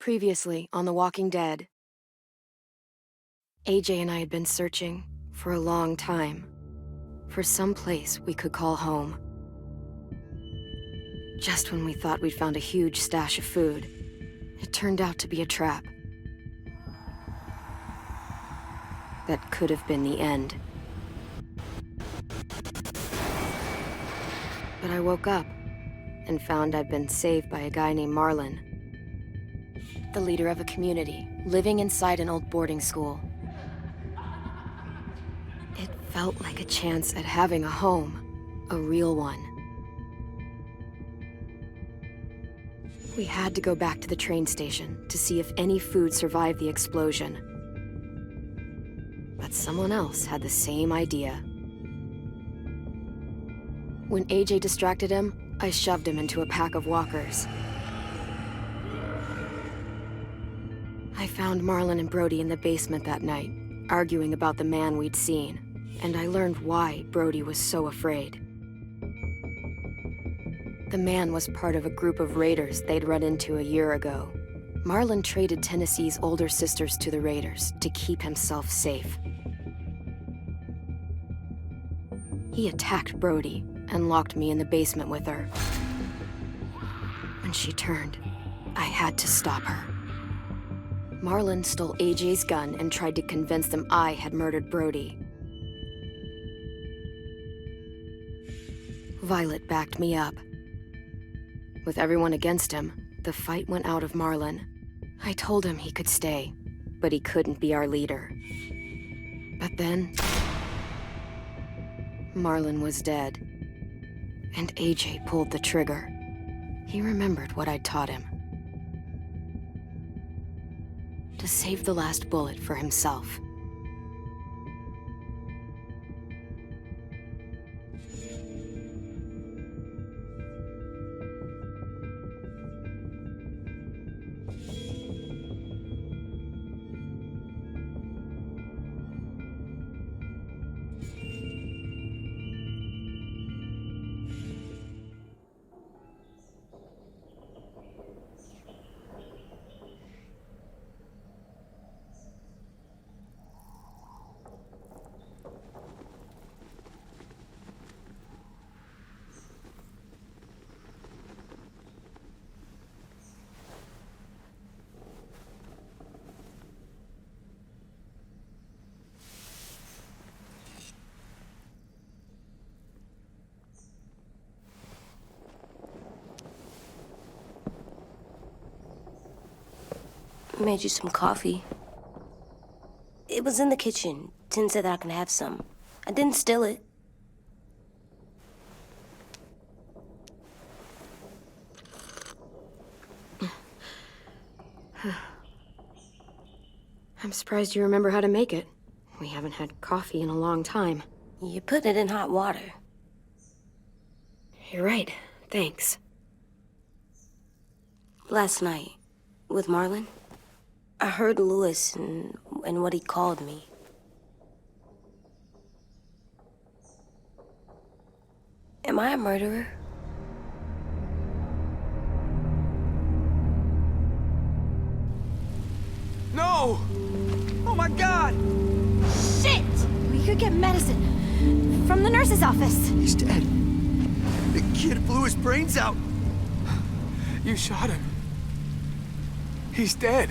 Previously on The Walking Dead, AJ and I had been searching for a long time for some place we could call home. Just when we thought we'd found a huge stash of food, it turned out to be a trap. That could have been the end. But I woke up and found I'd been saved by a guy named Marlon, the leader of a community living inside an old boarding school. It felt like a chance at having a home, a real one. We had to go back to the train station to see if any food survived the explosion. But someone else had the same idea. When AJ distracted him, I shoved him into a pack of walkers. I found Marlon and Brody in the basement that night, arguing about the man we'd seen, and I learned why Brody was so afraid. The man was part of a group of raiders they'd run into a year ago. Marlon traded Tennessee's older sisters to the raiders to keep himself safe. He attacked Brody and locked me in the basement with her. When she turned, I had to stop her. Marlon stole AJ's gun and tried to convince them I had murdered Brody. Violet backed me up. With everyone against him, the fight went out of Marlon. I told him he could stay, but he couldn't be our leader. But then, Marlon was dead, and AJ pulled the trigger. He remembered what I'd taught him. To save the last bullet for himself. Made you some coffee. It was in the kitchen. Tin said that I can have some. I didn't steal it. I'm surprised you remember how to make it. We haven't had coffee in a long time. You put it in hot water. You're right. Thanks. Last night, with Marlon, I heard Lewis and what he called me. Am I a murderer? No! Oh my God! Shit! We could get medicine from the nurse's office. He's dead. The kid blew his brains out. You shot him. He's dead.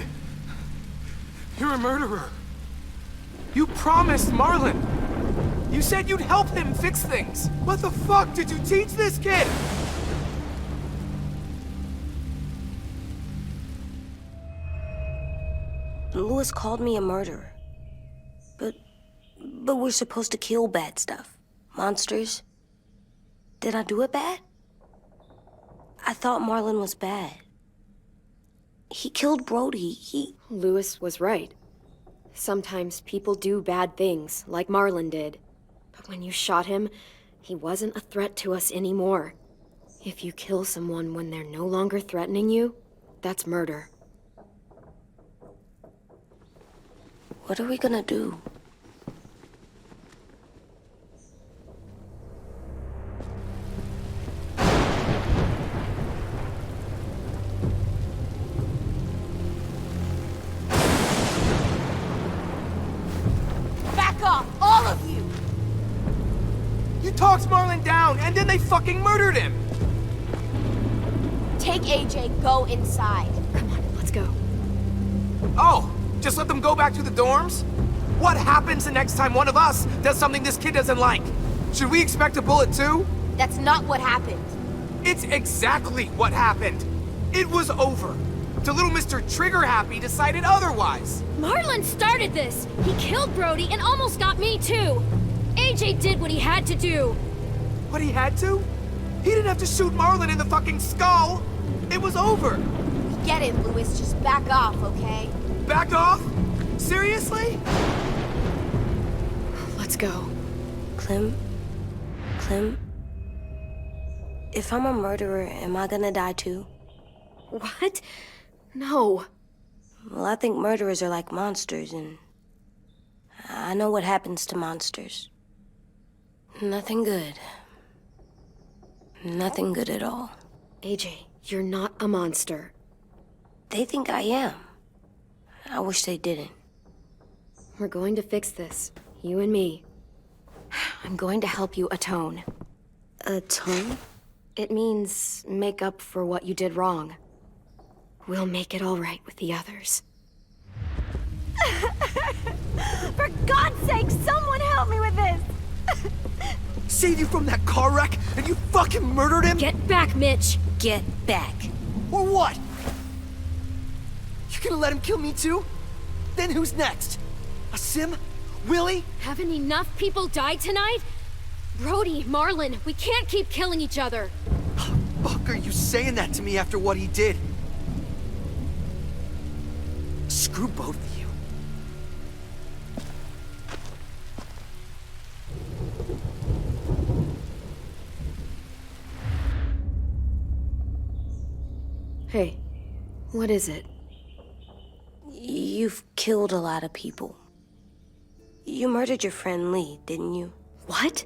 You're a murderer. You promised Marlon. You said you'd help him fix things. What the fuck did you teach this kid? Lewis called me a murderer. But we're supposed to kill bad stuff. Monsters. Did I do it bad? I thought Marlon was bad. He killed Brody. Lewis was right. Sometimes people do bad things, like Marlon did. But when you shot him, he wasn't a threat to us anymore. If you kill someone when they're no longer threatening you, that's murder. What are we gonna do? off, all of you! You talked Marlon down, and then they fucking murdered him! Take AJ, go inside. Come on, let's go. Oh, just let them go back to the dorms? What happens the next time one of us does something this kid doesn't like? Should we expect a bullet too? That's not what happened. It's exactly what happened. It was over. The little Mr. Trigger Happy decided otherwise. Marlon started this! He killed Brody and almost got me too! AJ did what he had to do! What he had to? He didn't have to shoot Marlon in the fucking skull! It was over! We get it, Louis. Just back off, okay? Back off? Seriously? Let's go. Clem? If I'm a murderer, am I gonna die too? What? No. Well, I think murderers are like monsters, and I know what happens to monsters. Nothing good. Nothing good at all. AJ, you're not a monster. They think I am. I wish they didn't. We're going to fix this. You and me. I'm going to help you atone. Atone? It means make up for what you did wrong. We'll make it all right with the others. For God's sake, someone help me with this! Save you from that car wreck, and you fucking murdered him? Get back, Mitch! Get back. Or what? You gonna let him kill me too? Then who's next? A Sim? Willie? Haven't enough people died tonight? Brody, Marlon, we can't keep killing each other. Fuck are you saying that to me after what he did? Screw both of you. Hey, what is it? You've killed a lot of people. You murdered your friend Lee, didn't you? What?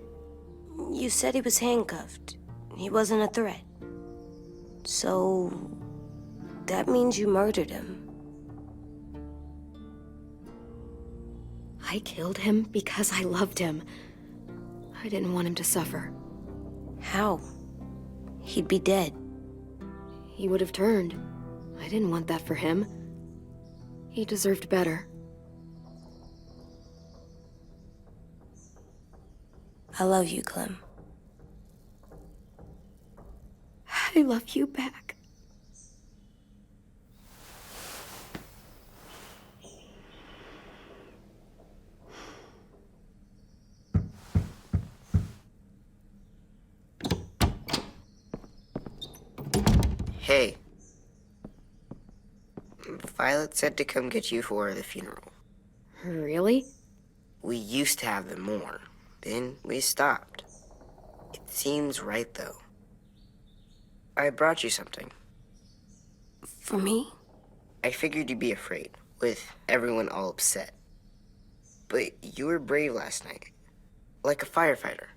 You said he was handcuffed. He wasn't a threat. So, that means you murdered him. I killed him because I loved him. I didn't want him to suffer. How? He'd be dead. He would have turned. I didn't want that for him. He deserved better. I love you, Clem. I love you back. Hey. Violet said to come get you for the funeral. Really? We used to have them more. Then we stopped. It seems right, though. I brought you something. For me? I figured you'd be afraid, with everyone all upset. But you were brave last night. Like a firefighter.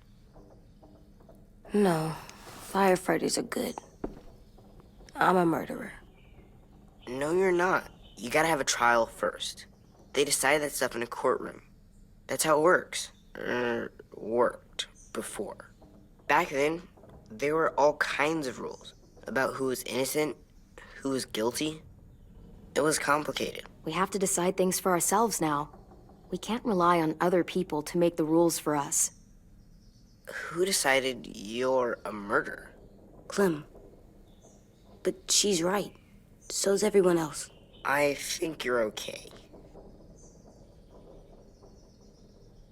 No. Firefighters are good. I'm a murderer. No, you're not. You gotta have a trial first. They decide that stuff in a courtroom. That's how it works. Worked before. Back then, there were all kinds of rules about who was innocent, who was guilty. It was complicated. We have to decide things for ourselves now. We can't rely on other people to make the rules for us. Who decided you're a murderer? Clem. But she's right. So's everyone else. I think you're okay.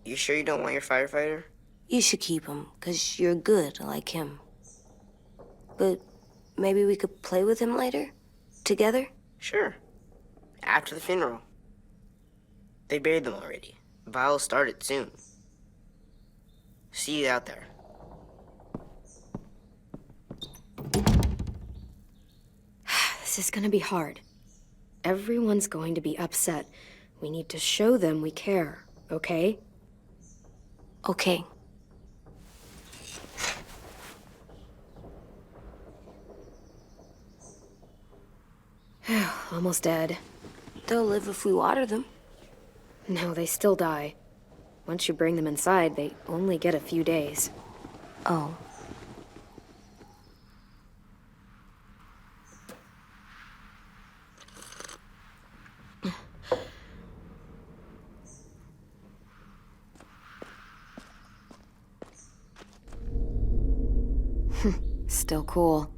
You sure you don't want your firefighter? You should keep him, 'cause you're good like him. But maybe we could play with him later? Together? Sure. After the funeral. They buried them already. Vile'll start it soon. See you out there. This is gonna be hard. Everyone's going to be upset. We need to show them we care, okay? Okay. Almost dead. They'll live if we water them. No, they still die. Once you bring them inside, they only get a few days. Oh. Still cool.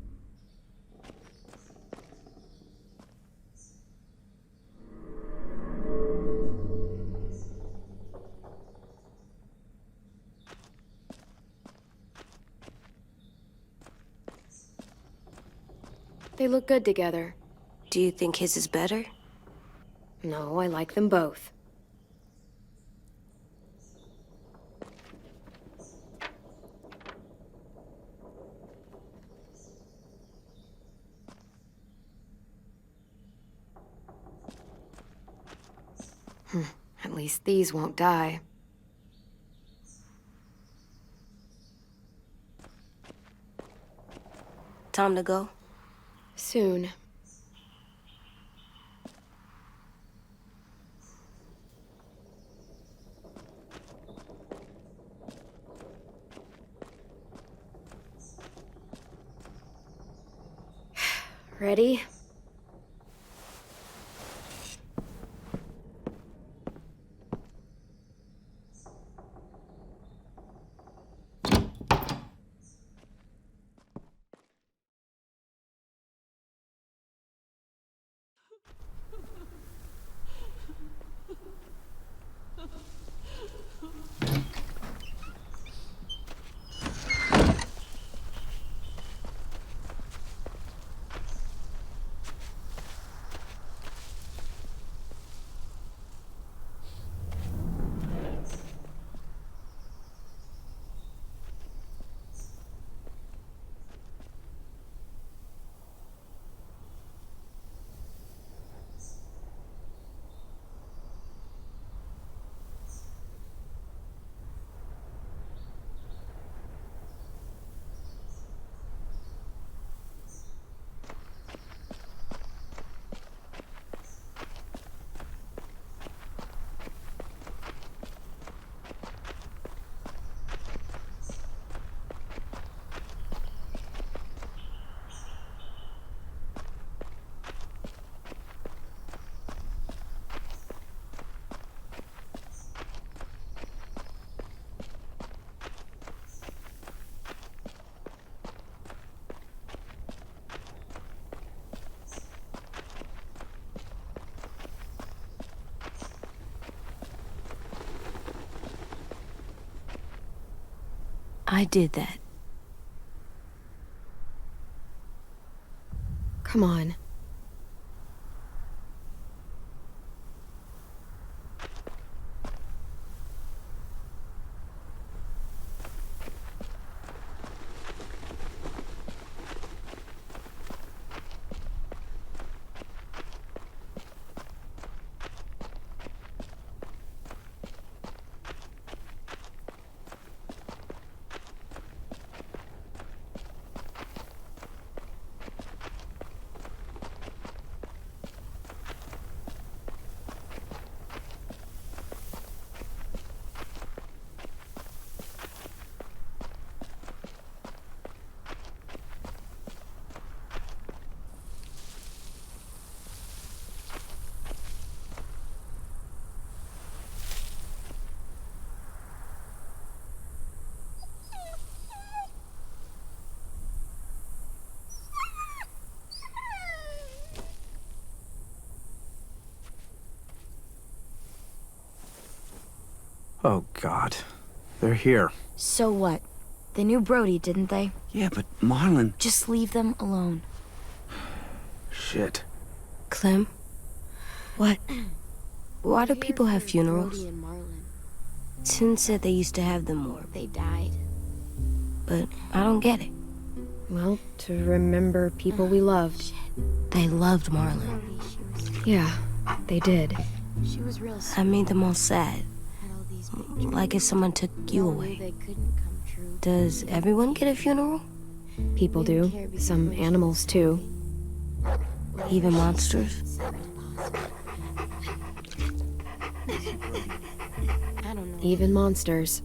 They look good together. Do you think his is better? No, I like them both. At least these won't die. Time to go? Soon. Ready? I did that. Come on. Oh, God. They're here. So what? They knew Brody, didn't they? Yeah, but Marlon... Just leave them alone. Shit. Clem? What? Why do people have funerals? Brody and Marlon. Tin said they used to have them more, They died. but I don't get it. Well, to remember people we loved. They loved Marlon. Yeah, they did. She was real I made them all sad, had all these pictures. like if someone took you All knew away. they couldn't come true. Does everyone get a funeral? People do. Some animals, too. Even monsters? Sad as possible. I don't know. Even monsters.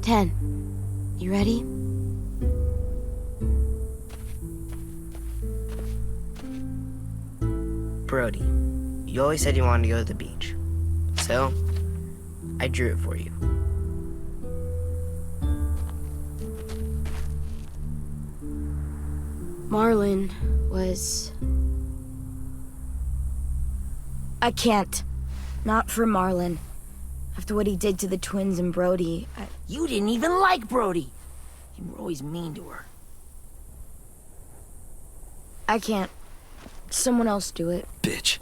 10. You ready? Brody, you always said you wanted to go to the beach. So, I drew it for you. Marlon was... I can't. Not for Marlon. After what he did to the twins and Brody, You didn't even like Brody. You were always mean to her. I can't. Someone else do it. Bitch.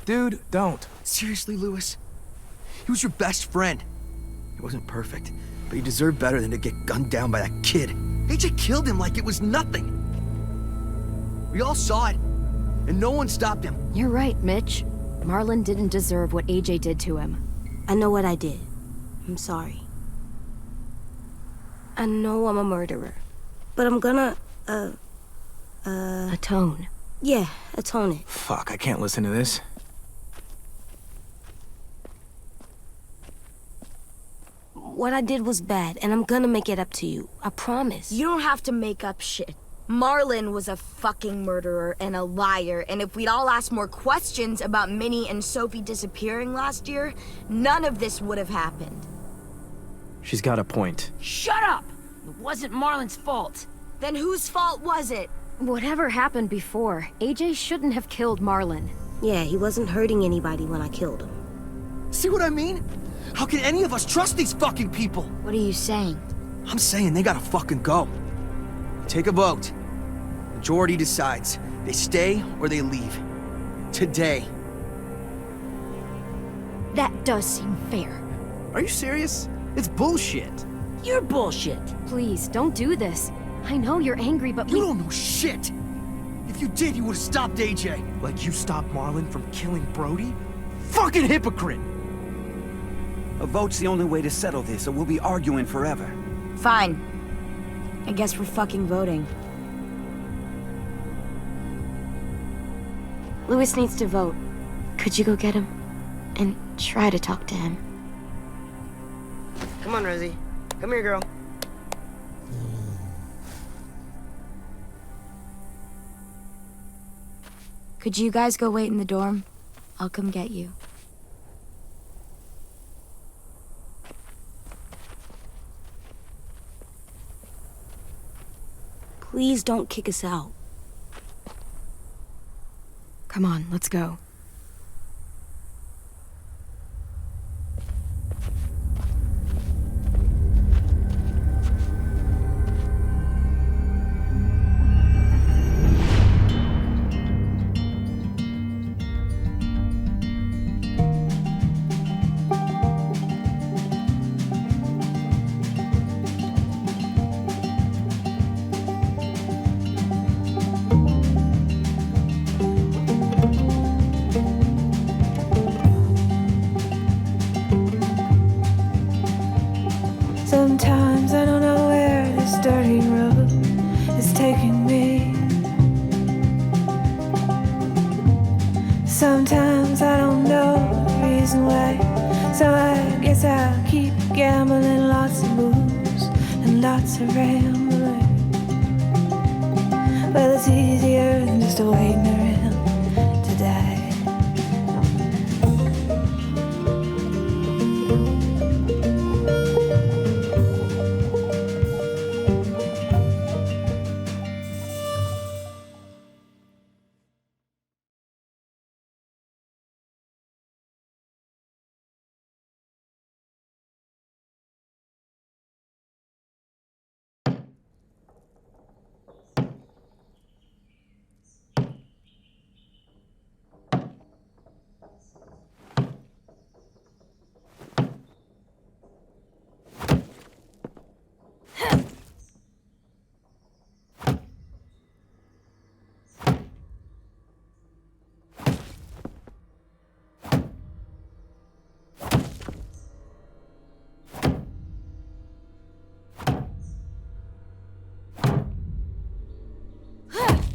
Dude, don't. Seriously, Lewis? He was your best friend. He wasn't perfect, but he deserved better than to get gunned down by that kid. AJ killed him like it was nothing. We all saw it, and no one stopped him. You're right, Mitch. Marlon didn't deserve what AJ did to him. I know what I did. I'm sorry. I know I'm a murderer. But I'm gonna, Atone. yeah, atone it. Fuck, I can't listen to this. What I did was bad, and I'm gonna make it up to you. I promise. You don't have to make up shit. Marlon was a fucking murderer and a liar, and if we'd all asked more questions about Minnie and Sophie disappearing last year, none of this would have happened. She's got a point. Shut up! It wasn't Marlon's fault. Then whose fault was it? Whatever happened before, AJ shouldn't have killed Marlon. Yeah, he wasn't hurting anybody when I killed him. See what I mean? How can any of us trust these fucking people? What are you saying? I'm saying they gotta fucking go. Take a vote. Majority decides. They stay or they leave. Today. That does seem fair. Are you serious? It's bullshit. You're bullshit. Please, don't do this. I know you're angry, but You don't know shit! If you did, you would've stopped AJ. Like you stopped Marlon from killing Brody? Fucking hypocrite! A vote's the only way to settle this, or we'll be arguing forever. Fine. I guess we're fucking voting. Lewis needs to vote. Could you go get him? And try to talk to him. Come on, Rosie. Come here, girl. Could you guys go wait in the dorm? I'll come get you. Please don't kick us out. come on, let's go. Sometimes I don't know where this dirty road is taking me. Sometimes I don't know the reason why, so I guess I'll keep gambling, lots of moves and lots of rambling. Well, it's easier than just waiting around to die.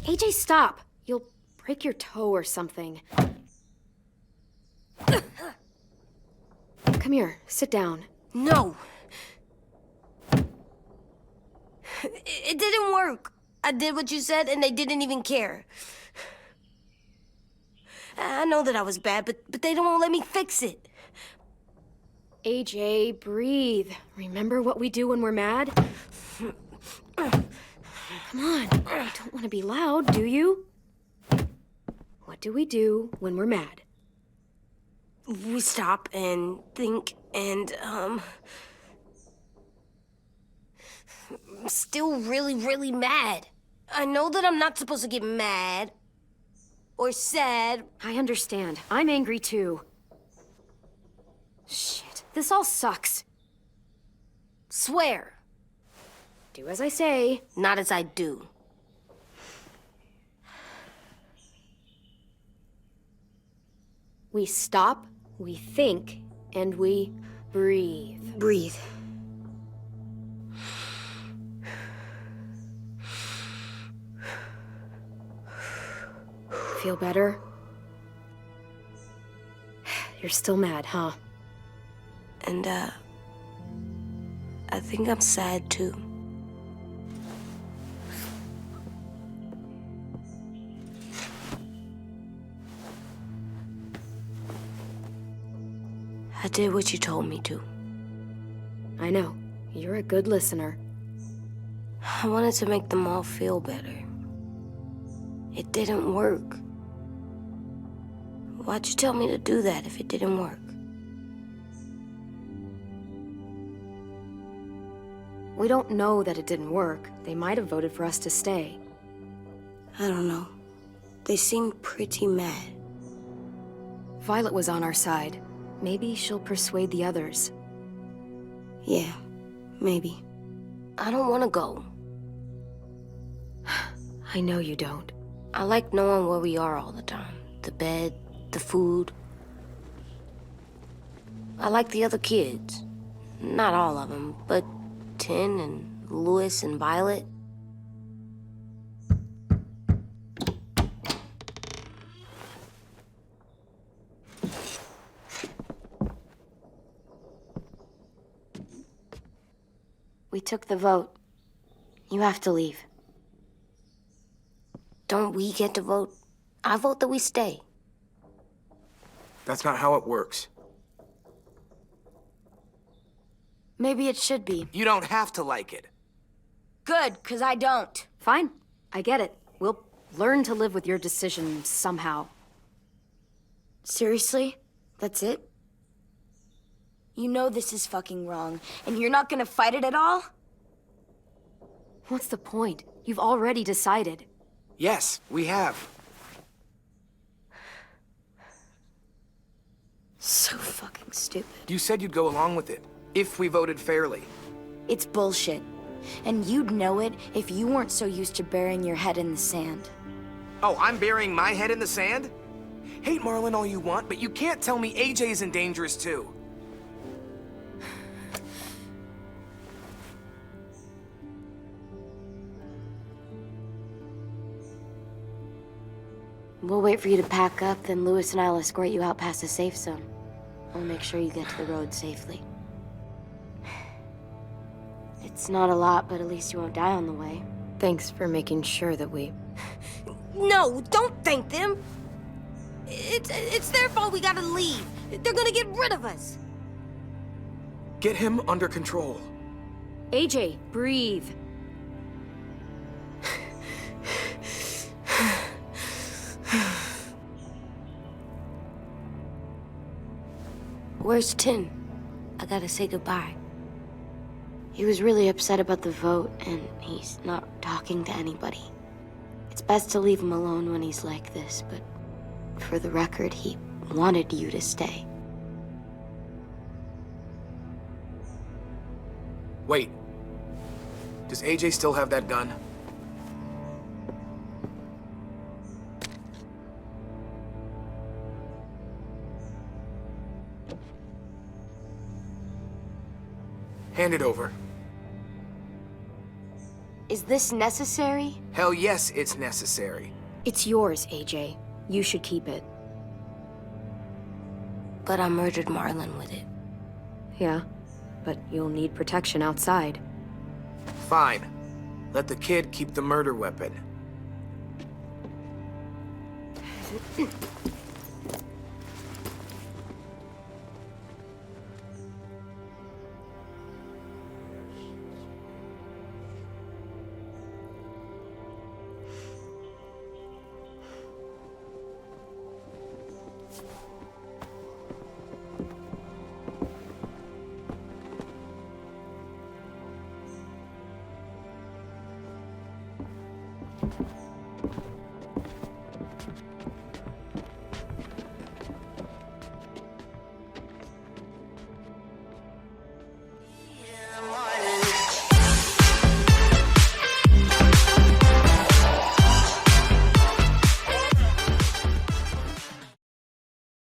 AJ, stop! You'll break your toe or something. Come here, sit down. No. It didn't work. I did what you said, and they didn't even care. I know that I was bad, but they don't let me fix it. AJ, breathe. Remember what we do when we're mad? Come on, you don't want to be loud, do you? What do we do when we're mad? We stop and think and, I'm still really, really mad. I know that I'm not supposed to get mad or sad. I understand. I'm angry too. Shit, this all sucks. Swear. Do as I say. Not as I do. We stop, we think, and we breathe. Breathe. Feel better? You're still mad, huh? And, I think I'm sad too. I did what you told me to. I know. You're a good listener. I wanted to make them all feel better. It didn't work. Why'd you tell me to do that if it didn't work? We don't know that it didn't work. They might have voted for us to stay. I don't know. They seemed pretty mad. Violet was on our side. Maybe she'll persuade the others. Yeah, maybe. I don't want to go. I know you don't. I like knowing where we are all the time. The bed, the food. I like the other kids. Not all of them, but Tin and Louis and Violet. We took the vote. You have to leave. Don't we get to vote? I vote that we stay. That's not how it works. Maybe it should be. You don't have to like it. Good, 'cause I don't. Fine. I get it. We'll learn to live with your decision somehow. Seriously? That's it? You know this is fucking wrong, and you're not gonna fight it at all? What's the point? You've already decided. Yes, we have. So fucking stupid. You said you'd go along with it, if we voted fairly. It's bullshit. And you'd know it if you weren't so used to burying your head in the sand. Oh, I'm burying my head in the sand? Hate Marlin all you want, but you can't tell me AJ isn't dangerous too. We'll wait for you to pack up, then Louis and I'll escort you out past the safe zone. I'll make sure you get to the road safely. It's not a lot, but at least you won't die on the way. Thanks for making sure that we... No, don't thank them! It's their fault we gotta leave. They're gonna get rid of us. Get him under control. AJ, breathe. Where's Tin? I gotta say goodbye. He was really upset about the vote, and he's not talking to anybody. It's best to leave him alone when he's like this, but for the record, he wanted you to stay. Wait. Does AJ still have that gun? Hand it over. Is this necessary? Hell yes, it's necessary. It's yours, AJ. You should keep it. But I murdered Marlin with it. Yeah, but you'll need protection outside. Fine. Let the kid keep the murder weapon.